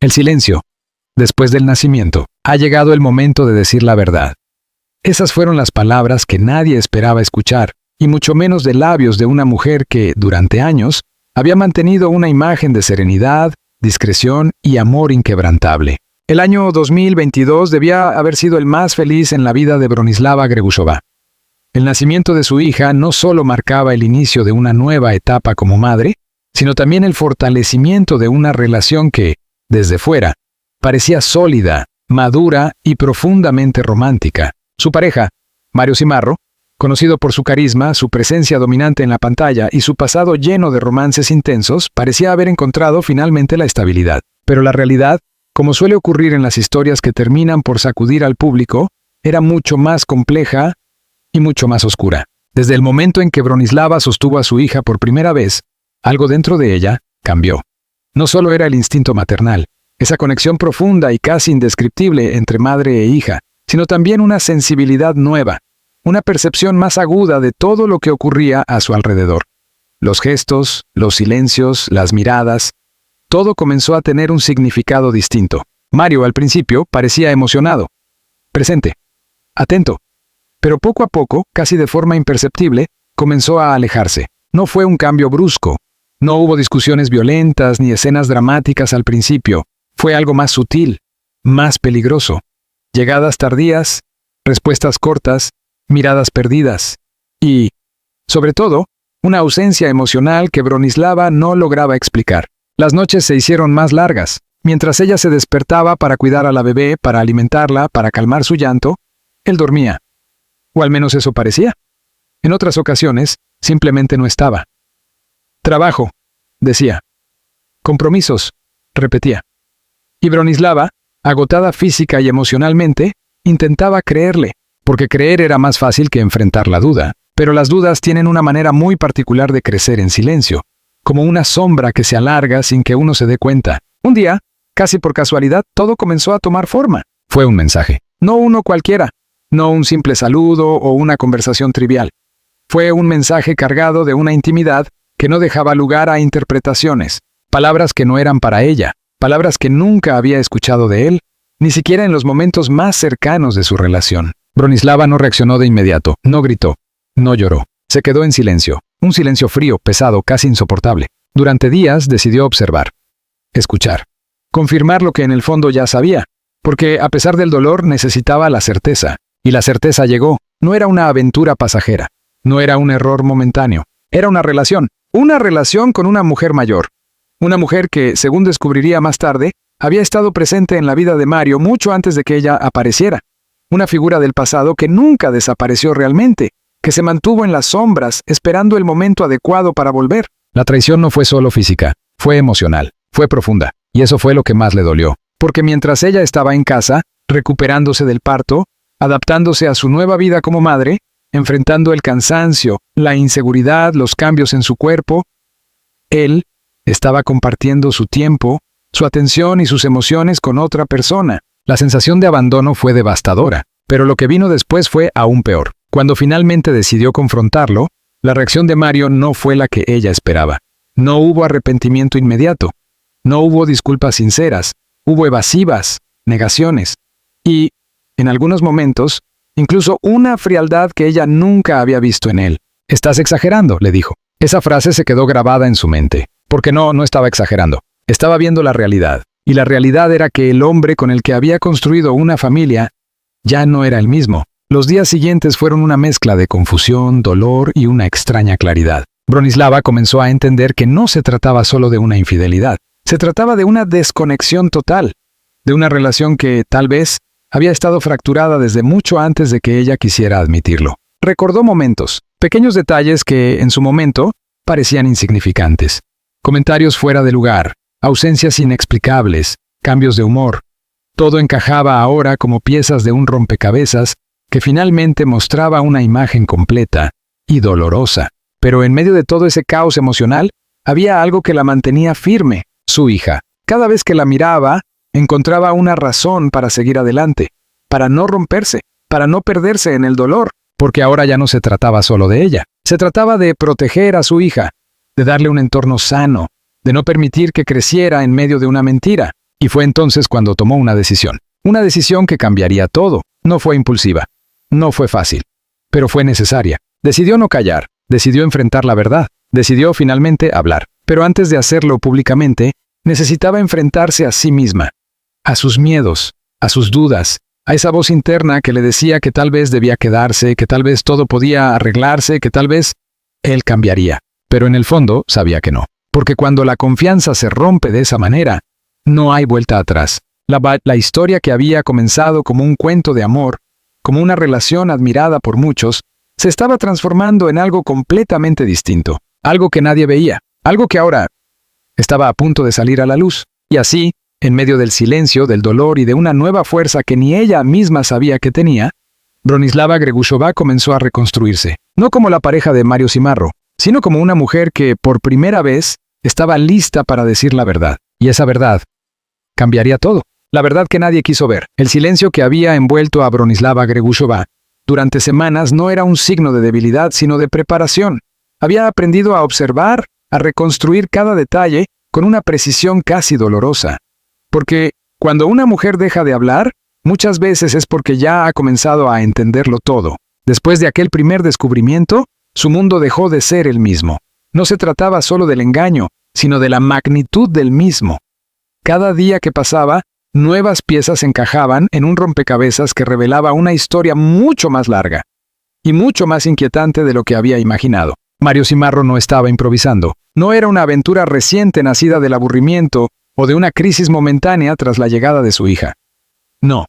El silencio, después del nacimiento, ha llegado el momento de decir la verdad. Esas fueron las palabras que nadie esperaba escuchar, y mucho menos de labios de una mujer que, durante años, había mantenido una imagen de serenidad, discreción y amor inquebrantable. El año 2022 debía haber sido el más feliz en la vida de Bronislava Grebushova. El nacimiento de su hija no solo marcaba el inicio de una nueva etapa como madre, sino también el fortalecimiento de una relación que, desde fuera, parecía sólida, madura y profundamente romántica. Su pareja, Mario Cimarro, conocido por su carisma, su presencia dominante en la pantalla y su pasado lleno de romances intensos, parecía haber encontrado finalmente la estabilidad. Pero la realidad, como suele ocurrir en las historias que terminan por sacudir al público, era mucho más compleja y mucho más oscura. Desde el momento en que Bronislava sostuvo a su hija por primera vez, algo dentro de ella cambió. No solo era el instinto maternal, esa conexión profunda y casi indescriptible entre madre e hija, sino también una sensibilidad nueva, una percepción más aguda de todo lo que ocurría a su alrededor. Los gestos, los silencios, las miradas, todo comenzó a tener un significado distinto. Mario, al principio, parecía emocionado, presente, atento, pero poco a poco, casi de forma imperceptible, comenzó a alejarse. No fue un cambio brusco, no hubo discusiones violentas ni escenas dramáticas al principio, fue algo más sutil, más peligroso. Llegadas tardías, respuestas cortas, miradas perdidas y, sobre todo, una ausencia emocional que Bronislava no lograba explicar. Las noches se hicieron más largas. Mientras ella se despertaba para cuidar a la bebé, para alimentarla, para calmar su llanto, él dormía. O al menos eso parecía. En otras ocasiones, simplemente no estaba. Trabajo, decía. Compromisos, repetía. Y Bronislava, agotada física y emocionalmente, intentaba creerle, porque creer era más fácil que enfrentar la duda. Pero las dudas tienen una manera muy particular de crecer en silencio, como una sombra que se alarga sin que uno se dé cuenta. Un día, casi por casualidad, todo comenzó a tomar forma. Fue un mensaje. No uno cualquiera, no un simple saludo o una conversación trivial. Fue un mensaje cargado de una intimidad que no dejaba lugar a interpretaciones, palabras que no eran para ella, palabras que nunca había escuchado de él, ni siquiera en los momentos más cercanos de su relación. Bronislava no reaccionó de inmediato, no gritó, no lloró. Se quedó en silencio, un silencio frío, pesado, casi insoportable. Durante días decidió observar, escuchar, confirmar lo que en el fondo ya sabía, porque a pesar del dolor necesitaba la certeza. Y la certeza llegó. No era una aventura pasajera, no era un error momentáneo, era una relación con una mujer mayor. Una mujer que, según descubriría más tarde, había estado presente en la vida de Mario mucho antes de que ella apareciera. Una figura del pasado que nunca desapareció realmente, que se mantuvo en las sombras, esperando el momento adecuado para volver. La traición no fue solo física, fue emocional, fue profunda, y eso fue lo que más le dolió. Porque mientras ella estaba en casa, recuperándose del parto, adaptándose a su nueva vida como madre, enfrentando el cansancio, la inseguridad, los cambios en su cuerpo, él estaba compartiendo su tiempo, su atención y sus emociones con otra persona. La sensación de abandono fue devastadora, pero lo que vino después fue aún peor. Cuando finalmente decidió confrontarlo, la reacción de Mario no fue la que ella esperaba. No hubo arrepentimiento inmediato, no hubo disculpas sinceras, hubo evasivas, negaciones y, en algunos momentos, incluso una frialdad que ella nunca había visto en él. «Estás exagerando», le dijo. Esa frase se quedó grabada en su mente, porque no estaba exagerando. Estaba viendo la realidad, y la realidad era que el hombre con el que había construido una familia ya no era el mismo. Los días siguientes fueron una mezcla de confusión, dolor y una extraña claridad. Bronislava comenzó a entender que no se trataba solo de una infidelidad. Se trataba de una desconexión total, de una relación que, tal vez, había estado fracturada desde mucho antes de que ella quisiera admitirlo. Recordó momentos, pequeños detalles que, en su momento, parecían insignificantes. Comentarios fuera de lugar, ausencias inexplicables, cambios de humor. Todo encajaba ahora como piezas de un rompecabezas que finalmente mostraba una imagen completa y dolorosa. Pero en medio de todo ese caos emocional, había algo que la mantenía firme, su hija. Cada vez que la miraba, encontraba una razón para seguir adelante, para no romperse, para no perderse en el dolor, porque ahora ya no se trataba solo de ella. Se trataba de proteger a su hija, de darle un entorno sano, de no permitir que creciera en medio de una mentira. Y fue entonces cuando tomó una decisión. Una decisión que cambiaría todo. No fue impulsiva. No fue fácil. Pero fue necesaria. Decidió no callar. Decidió enfrentar la verdad. Decidió finalmente hablar. Pero antes de hacerlo públicamente, necesitaba enfrentarse a sí misma. A sus miedos, a sus dudas, a esa voz interna que le decía que tal vez debía quedarse, que tal vez todo podía arreglarse, que tal vez él cambiaría. Pero en el fondo sabía que no. Porque cuando la confianza se rompe de esa manera, no hay vuelta atrás. La historia que había comenzado como un cuento de amor, como una relación admirada por muchos, se estaba transformando en algo completamente distinto. Algo que nadie veía. Algo que ahora estaba a punto de salir a la luz. Y así, en medio del silencio, del dolor y de una nueva fuerza que ni ella misma sabía que tenía, Bronislava Gregushova comenzó a reconstruirse. No como la pareja de Mario Cimarro, sino como una mujer que, por primera vez, estaba lista para decir la verdad. Y esa verdad cambiaría todo. La verdad que nadie quiso ver. El silencio que había envuelto a Bronislava Gregushova durante semanas no era un signo de debilidad, sino de preparación. Había aprendido a observar, a reconstruir cada detalle con una precisión casi dolorosa. Porque cuando una mujer deja de hablar, muchas veces es porque ya ha comenzado a entenderlo todo. Después de aquel primer descubrimiento, su mundo dejó de ser el mismo. No se trataba solo del engaño, sino de la magnitud del mismo. Cada día que pasaba, nuevas piezas encajaban en un rompecabezas que revelaba una historia mucho más larga y mucho más inquietante de lo que había imaginado. Mario Cimarro no estaba improvisando. No era una aventura reciente nacida del aburrimiento o de una crisis momentánea tras la llegada de su hija. No.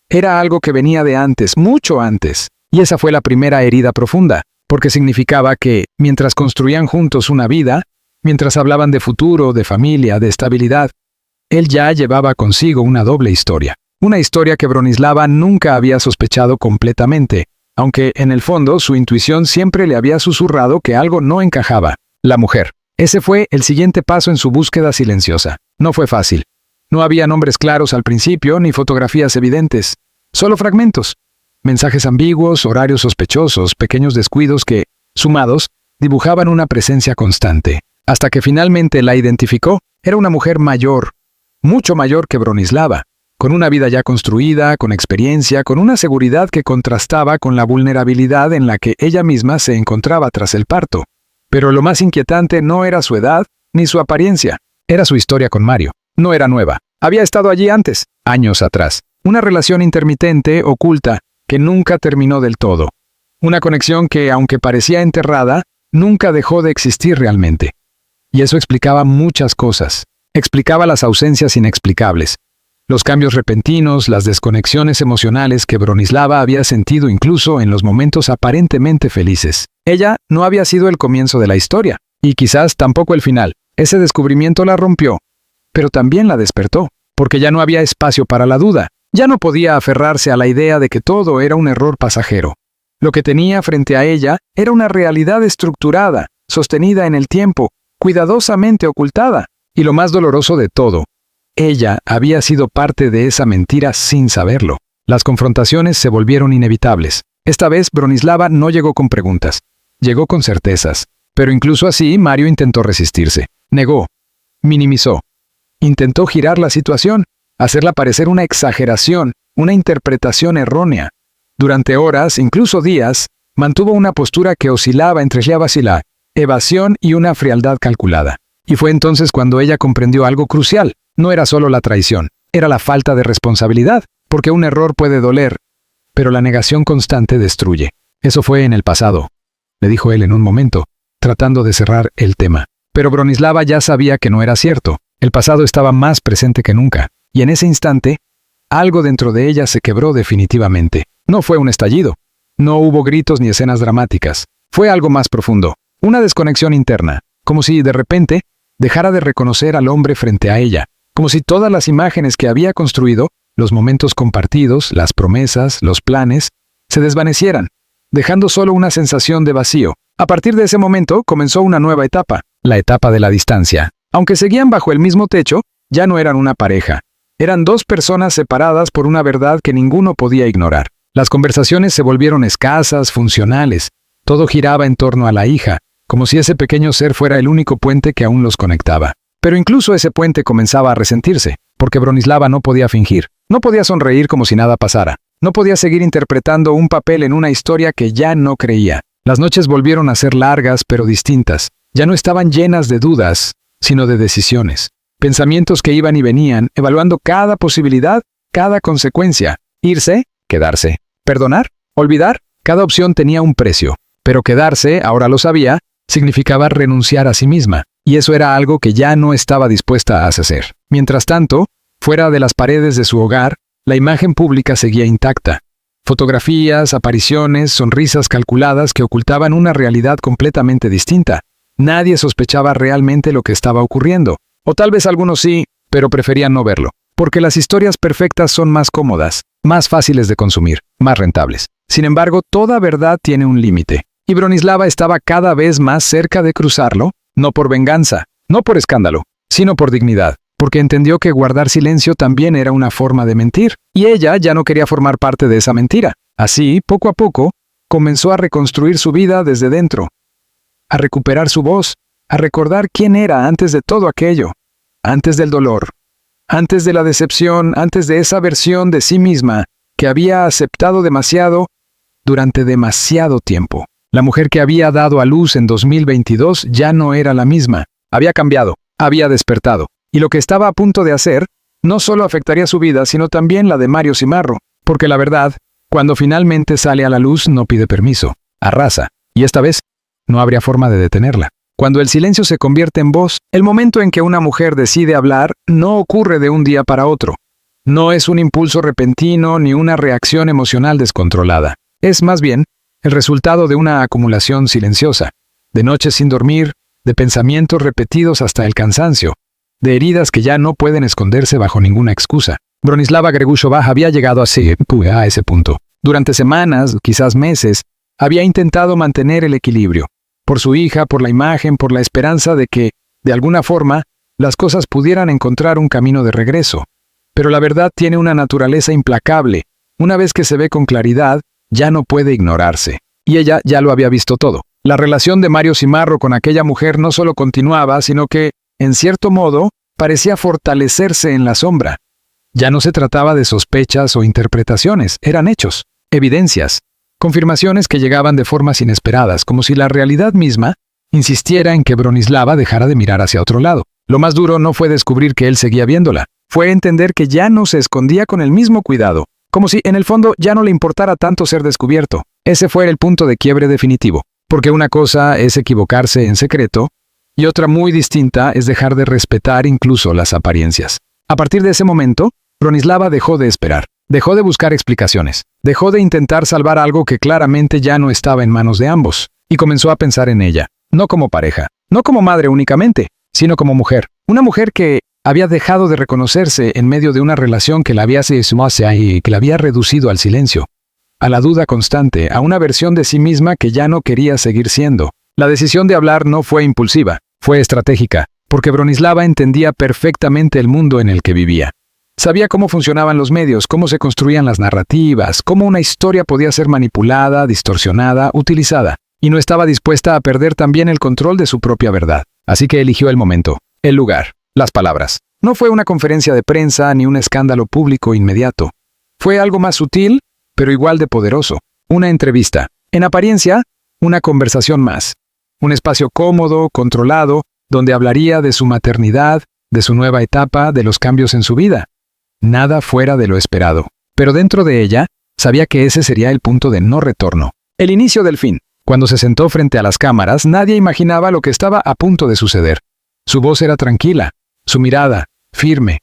Era algo que venía de antes, mucho antes. Y esa fue la primera herida profunda, porque significaba que, mientras construían juntos una vida, mientras hablaban de futuro, de familia, de estabilidad, él ya llevaba consigo una doble historia. Una historia que Bronislava nunca había sospechado completamente, aunque en el fondo su intuición siempre le había susurrado que algo no encajaba. La mujer. Ese fue el siguiente paso en su búsqueda silenciosa. No fue fácil. No había nombres claros al principio ni fotografías evidentes. Solo fragmentos. Mensajes ambiguos, horarios sospechosos, pequeños descuidos que, sumados, dibujaban una presencia constante. Hasta que finalmente la identificó, era una mujer mayor, mucho mayor que Bronislava, con una vida ya construida, con experiencia, con una seguridad que contrastaba con la vulnerabilidad en la que ella misma se encontraba tras el parto. Pero lo más inquietante no era su edad ni su apariencia, era su historia con Mario. No era nueva. Había estado allí antes, años atrás. Una relación intermitente, oculta, que nunca terminó del todo. Una conexión que, aunque parecía enterrada, nunca dejó de existir realmente. Y eso explicaba muchas cosas. Explicaba las ausencias inexplicables, los cambios repentinos, las desconexiones emocionales que Bronislava había sentido incluso en los momentos aparentemente felices. Ella no había sido el comienzo de la historia, y quizás tampoco el final. Ese descubrimiento la rompió, pero también la despertó, porque ya no había espacio para la duda. Ya no podía aferrarse a la idea de que todo era un error pasajero. Lo que tenía frente a ella era una realidad estructurada, sostenida en el tiempo, cuidadosamente ocultada. Y lo más doloroso de todo, ella había sido parte de esa mentira sin saberlo. Las confrontaciones se volvieron inevitables. Esta vez Bronislava no llegó con preguntas, llegó con certezas. Pero incluso así Mario intentó resistirse. Negó, minimizó. Intentó girar la situación, hacerla parecer una exageración, una interpretación errónea. Durante horas, incluso días, mantuvo una postura que oscilaba entre la evasión y una frialdad calculada. Y fue entonces cuando ella comprendió algo crucial. No era solo la traición, era la falta de responsabilidad, porque un error puede doler, pero la negación constante destruye. Eso fue en el pasado, le dijo él en un momento, tratando de cerrar el tema. Pero Bronislava ya sabía que no era cierto. El pasado estaba más presente que nunca, y en ese instante, algo dentro de ella se quebró definitivamente. No fue un estallido, no hubo gritos ni escenas dramáticas. Fue algo más profundo, una desconexión interna, como si, de repente, dejara de reconocer al hombre frente a ella, como si todas las imágenes que había construido, los momentos compartidos, las promesas, los planes, se desvanecieran, dejando solo una sensación de vacío. A partir de ese momento comenzó una nueva etapa, la etapa de la distancia. Aunque seguían bajo el mismo techo, ya no eran una pareja. Eran dos personas separadas por una verdad que ninguno podía ignorar. Las conversaciones se volvieron escasas, funcionales. Todo giraba en torno a la hija, como si ese pequeño ser fuera el único puente que aún los conectaba. Pero incluso ese puente comenzaba a resentirse, porque Bronislava no podía fingir, no podía sonreír como si nada pasara, no podía seguir interpretando un papel en una historia que ya no creía. Las noches volvieron a ser largas pero distintas, ya no estaban llenas de dudas, sino de decisiones. Pensamientos que iban y venían, evaluando cada posibilidad, cada consecuencia. Irse, quedarse. Perdonar, olvidar, cada opción tenía un precio. Pero quedarse, ahora lo sabía, significaba renunciar a sí misma, y eso era algo que ya no estaba dispuesta a hacer. Mientras tanto, fuera de las paredes de su hogar, la imagen pública seguía intacta. Fotografías, apariciones, sonrisas calculadas que ocultaban una realidad completamente distinta. Nadie sospechaba realmente lo que estaba ocurriendo. O tal vez algunos sí, pero preferían no verlo. Porque las historias perfectas son más cómodas, más fáciles de consumir, más rentables. Sin embargo, toda verdad tiene un límite. Y Bronislava estaba cada vez más cerca de cruzarlo, no por venganza, no por escándalo, sino por dignidad. Porque entendió que guardar silencio también era una forma de mentir. Y ella ya no quería formar parte de esa mentira. Así, poco a poco, comenzó a reconstruir su vida desde dentro. A recuperar su voz, a recordar quién era antes de todo aquello, antes del dolor, antes de la decepción, antes de esa versión de sí misma que había aceptado demasiado durante demasiado tiempo. La mujer que había dado a luz en 2022 ya no era la misma, había cambiado, había despertado, y lo que estaba a punto de hacer no solo afectaría su vida, sino también la de Mario Cimarro, porque la verdad, cuando finalmente sale a la luz no pide permiso, arrasa, y esta vez no habría forma de detenerla. Cuando el silencio se convierte en voz, el momento en que una mujer decide hablar no ocurre de un día para otro. No es un impulso repentino ni una reacción emocional descontrolada. Es más bien el resultado de una acumulación silenciosa, de noches sin dormir, de pensamientos repetidos hasta el cansancio, de heridas que ya no pueden esconderse bajo ninguna excusa. Bronislava Gregushova había llegado a ese punto. Durante semanas, quizás meses, había intentado mantener el equilibrio. Por su hija, por la imagen, por la esperanza de que, de alguna forma, las cosas pudieran encontrar un camino de regreso. Pero la verdad tiene una naturaleza implacable. Una vez que se ve con claridad, ya no puede ignorarse. Y ella ya lo había visto todo. La relación de Mario Cimarro con aquella mujer no solo continuaba, sino que, en cierto modo, parecía fortalecerse en la sombra. Ya no se trataba de sospechas o interpretaciones, eran hechos, evidencias, confirmaciones que llegaban de formas inesperadas, como si la realidad misma insistiera en que Bronislava dejara de mirar hacia otro lado. Lo más duro no fue descubrir que él seguía viéndola, fue entender que ya no se escondía con el mismo cuidado, como si en el fondo ya no le importara tanto ser descubierto. Ese fue el punto de quiebre definitivo, porque una cosa es equivocarse en secreto, y otra muy distinta es dejar de respetar incluso las apariencias. A partir de ese momento, Bronislava dejó de esperar, dejó de buscar explicaciones, dejó de intentar salvar algo que claramente ya no estaba en manos de ambos, y comenzó a pensar en ella, no como pareja, no como madre únicamente, sino como mujer. Una mujer que había dejado de reconocerse en medio de una relación que la había y que la había reducido al silencio, a la duda constante, a una versión de sí misma que ya no quería seguir siendo. La decisión de hablar no fue impulsiva, fue estratégica, porque Bronislava entendía perfectamente el mundo en el que vivía. Sabía cómo funcionaban los medios, cómo se construían las narrativas, cómo una historia podía ser manipulada, distorsionada, utilizada, y no estaba dispuesta a perder también el control de su propia verdad. Así que eligió el momento, el lugar, las palabras. No fue una conferencia de prensa ni un escándalo público inmediato. Fue algo más sutil, pero igual de poderoso. Una entrevista. En apariencia, una conversación más. Un espacio cómodo, controlado, donde hablaría de su maternidad, de su nueva etapa, de los cambios en su vida. Nada fuera de lo esperado. Pero dentro de ella, sabía que ese sería el punto de no retorno. El inicio del fin. Cuando se sentó frente a las cámaras, nadie imaginaba lo que estaba a punto de suceder. Su voz era tranquila, su mirada, firme.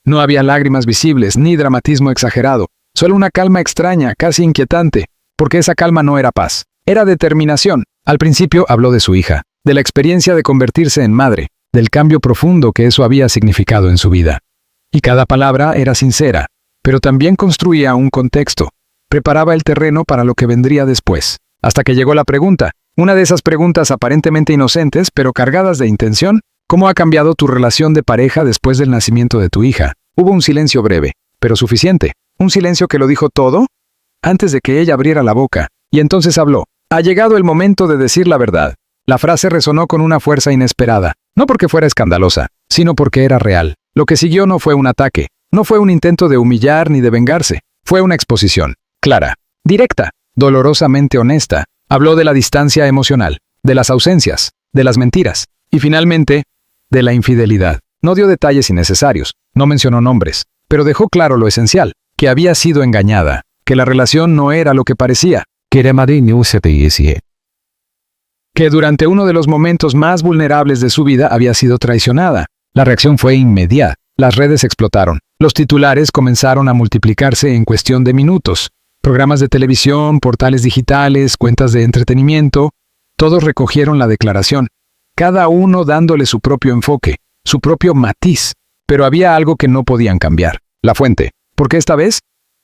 No había lágrimas visibles, ni dramatismo exagerado, solo una calma extraña, casi inquietante, porque esa calma no era paz, era determinación. Al principio habló de su hija, de la experiencia de convertirse en madre, del cambio profundo que eso había significado en su vida. Y cada palabra era sincera, pero también construía un contexto, preparaba el terreno para lo que vendría después. Hasta que llegó la pregunta, una de esas preguntas aparentemente inocentes, pero cargadas de intención. ¿Cómo ha cambiado tu relación de pareja después del nacimiento de tu hija? Hubo un silencio breve, pero suficiente. Un silencio que lo dijo todo antes de que ella abriera la boca. Y entonces habló. Ha llegado el momento de decir la verdad. La frase resonó con una fuerza inesperada, no porque fuera escandalosa, sino porque era real. Lo que siguió no fue un ataque, no fue un intento de humillar ni de vengarse, fue una exposición, clara, directa, dolorosamente honesta. Habló de la distancia emocional, de las ausencias, de las mentiras, y finalmente, de la infidelidad. No dio detalles innecesarios, no mencionó nombres, pero dejó claro lo esencial, que había sido engañada, que la relación no era lo que parecía, que durante uno de los momentos más vulnerables de su vida había sido traicionada. La reacción fue inmediata. Las redes explotaron. Los titulares comenzaron a multiplicarse en cuestión de minutos. Programas de televisión, portales digitales, cuentas de entretenimiento, todos recogieron la declaración, cada uno dándole su propio enfoque, su propio matiz. Pero había algo que no podían cambiar: la fuente. Porque esta vez,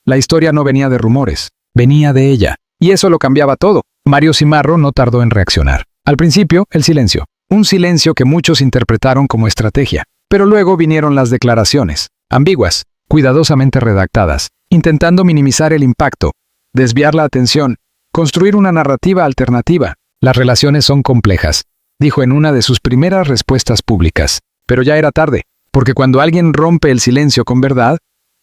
la historia no venía de rumores, venía de ella. Y eso lo cambiaba todo. Mario Cimarro no tardó en reaccionar. Al principio, el silencio. Un silencio que muchos interpretaron como estrategia. Pero luego vinieron las declaraciones, ambiguas, cuidadosamente redactadas, intentando minimizar el impacto, desviar la atención, construir una narrativa alternativa. Las relaciones son complejas, dijo en una de sus primeras respuestas públicas. Pero ya era tarde, porque cuando alguien rompe el silencio con verdad,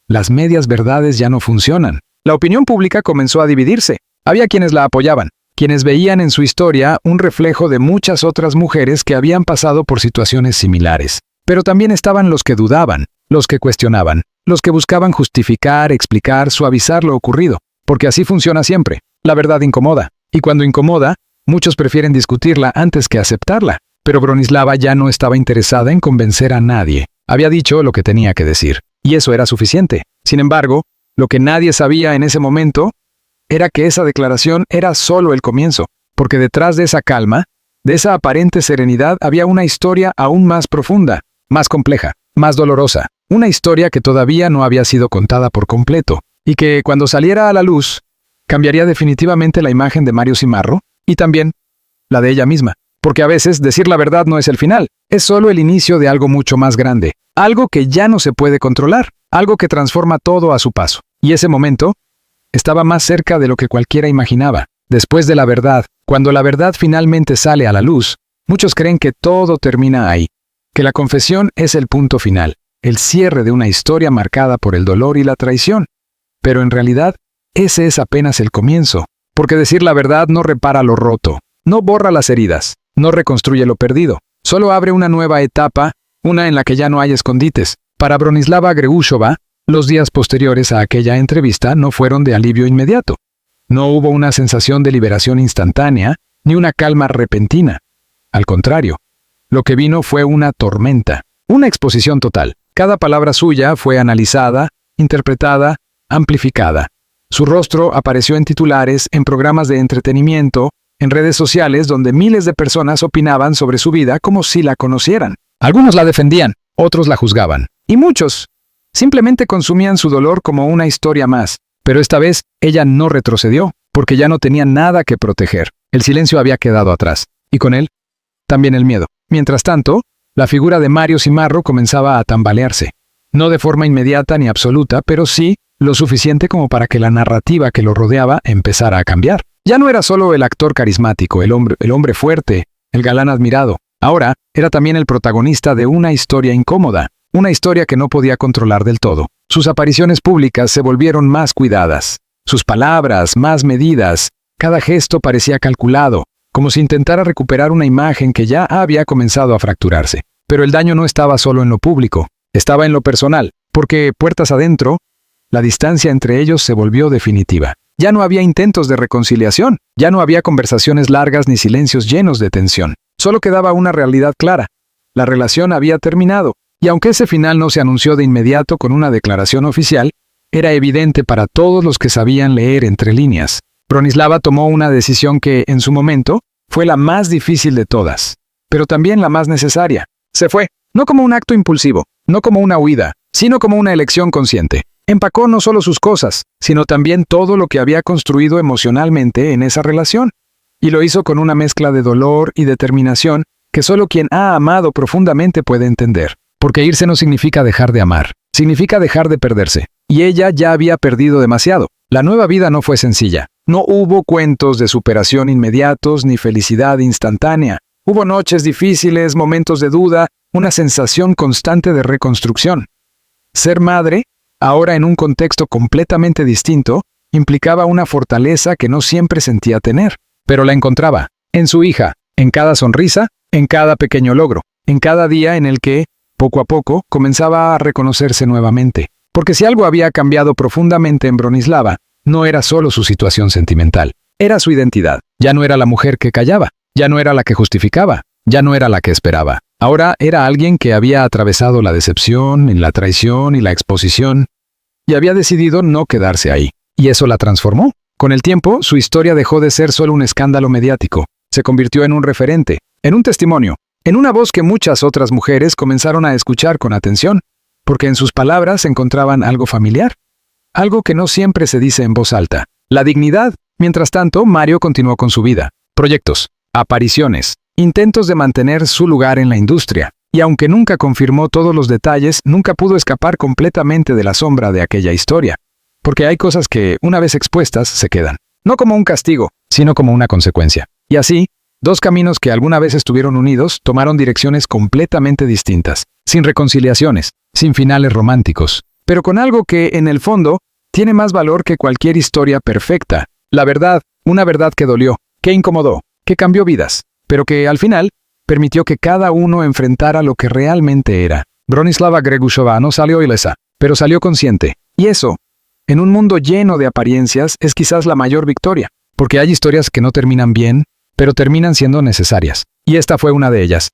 las medias verdades ya no funcionan. La opinión pública comenzó a dividirse. Había quienes la apoyaban, quienes veían en su historia un reflejo de muchas otras mujeres que habían pasado por situaciones similares. Pero también estaban los que dudaban, los que cuestionaban, los que buscaban justificar, explicar, suavizar lo ocurrido, porque así funciona siempre. La verdad incomoda, y cuando incomoda, muchos prefieren discutirla antes que aceptarla. Pero Bronislava ya no estaba interesada en convencer a nadie. Había dicho lo que tenía que decir, y eso era suficiente. Sin embargo, lo que nadie sabía en ese momento era que esa declaración era solo el comienzo, porque detrás de esa calma, de esa aparente serenidad, había una historia aún más profunda, más compleja, más dolorosa, una historia que todavía no había sido contada por completo, y que, cuando saliera a la luz, cambiaría definitivamente la imagen de Mario Cimarro, y también la de ella misma, porque a veces decir la verdad no es el final, es solo el inicio de algo mucho más grande, algo que ya no se puede controlar, algo que transforma todo a su paso. Y ese momento estaba más cerca de lo que cualquiera imaginaba. Después de la verdad, cuando la verdad finalmente sale a la luz, muchos creen que todo termina ahí, que la confesión es el punto final, el cierre de una historia marcada por el dolor y la traición. Pero en realidad, ese es apenas el comienzo, porque decir la verdad no repara lo roto, no borra las heridas, no reconstruye lo perdido, solo abre una nueva etapa, una en la que ya no hay escondites. Para Bronislava Greushova, los días posteriores a aquella entrevista no fueron de alivio inmediato. No hubo una sensación de liberación instantánea, ni una calma repentina. Al contrario, lo que vino fue una tormenta, una exposición total. Cada palabra suya fue analizada, interpretada, amplificada. Su rostro apareció en titulares, en programas de entretenimiento, en redes sociales donde miles de personas opinaban sobre su vida como si la conocieran. Algunos la defendían, otros la juzgaban, y muchos simplemente consumían su dolor como una historia más. Pero esta vez, ella no retrocedió, porque ya no tenía nada que proteger. El silencio había quedado atrás, y con él, también el miedo. Mientras tanto, la figura de Mario Cimarro comenzaba a tambalearse. No de forma inmediata ni absoluta, pero sí lo suficiente como para que la narrativa que lo rodeaba empezara a cambiar. Ya no era solo el actor carismático, el hombre fuerte, el galán admirado. Ahora, era también el protagonista de una historia incómoda, una historia que no podía controlar del todo. Sus apariciones públicas se volvieron más cuidadas, sus palabras más medidas, cada gesto parecía calculado, como si intentara recuperar una imagen que ya había comenzado a fracturarse. Pero el daño no estaba solo en lo público, estaba en lo personal, porque puertas adentro, la distancia entre ellos se volvió definitiva. Ya no había intentos de reconciliación, ya no había conversaciones largas ni silencios llenos de tensión. Solo quedaba una realidad clara: la relación había terminado. Y aunque ese final no se anunció de inmediato con una declaración oficial, era evidente para todos los que sabían leer entre líneas. Bronislava tomó una decisión que, en su momento, fue la más difícil de todas, pero también la más necesaria. Se fue, no como un acto impulsivo, no como una huida, sino como una elección consciente. Empacó no solo sus cosas, sino también todo lo que había construido emocionalmente en esa relación. Y lo hizo con una mezcla de dolor y determinación que solo quien ha amado profundamente puede entender. Porque irse no significa dejar de amar, significa dejar de perderse. Y ella ya había perdido demasiado. La nueva vida no fue sencilla. No hubo cuentos de superación inmediatos ni felicidad instantánea. Hubo noches difíciles, momentos de duda, una sensación constante de reconstrucción. Ser madre, ahora en un contexto completamente distinto, implicaba una fortaleza que no siempre sentía tener, pero la encontraba en su hija, en cada sonrisa, en cada pequeño logro, en cada día en el que, poco a poco, comenzaba a reconocerse nuevamente. Porque si algo había cambiado profundamente en Bronislava, no era solo su situación sentimental, era su identidad. Ya no era la mujer que callaba, ya no era la que justificaba, ya no era la que esperaba. Ahora era alguien que había atravesado la decepción, la traición y la exposición, y había decidido no quedarse ahí. Y eso la transformó. Con el tiempo, su historia dejó de ser solo un escándalo mediático. Se convirtió en un referente, en un testimonio, en una voz que muchas otras mujeres comenzaron a escuchar con atención, porque en sus palabras encontraban algo familiar, algo que no siempre se dice en voz alta: la dignidad. Mientras tanto, Mario continuó con su vida, proyectos, apariciones, intentos de mantener su lugar en la industria, y aunque nunca confirmó todos los detalles, nunca pudo escapar completamente de la sombra de aquella historia. Porque hay cosas que, una vez expuestas, se quedan. No como un castigo, sino como una consecuencia. Y así, dos caminos que alguna vez estuvieron unidos tomaron direcciones completamente distintas, sin reconciliaciones, sin finales románticos, pero con algo que, en el fondo, tiene más valor que cualquier historia perfecta. La verdad, una verdad que dolió, que incomodó, que cambió vidas, pero que, al final, permitió que cada uno enfrentara lo que realmente era. Bronislava Gregushova no salió ilesa, pero salió consciente. Y eso, en un mundo lleno de apariencias, es quizás la mayor victoria, porque hay historias que no terminan bien, pero terminan siendo necesarias. Y esta fue una de ellas.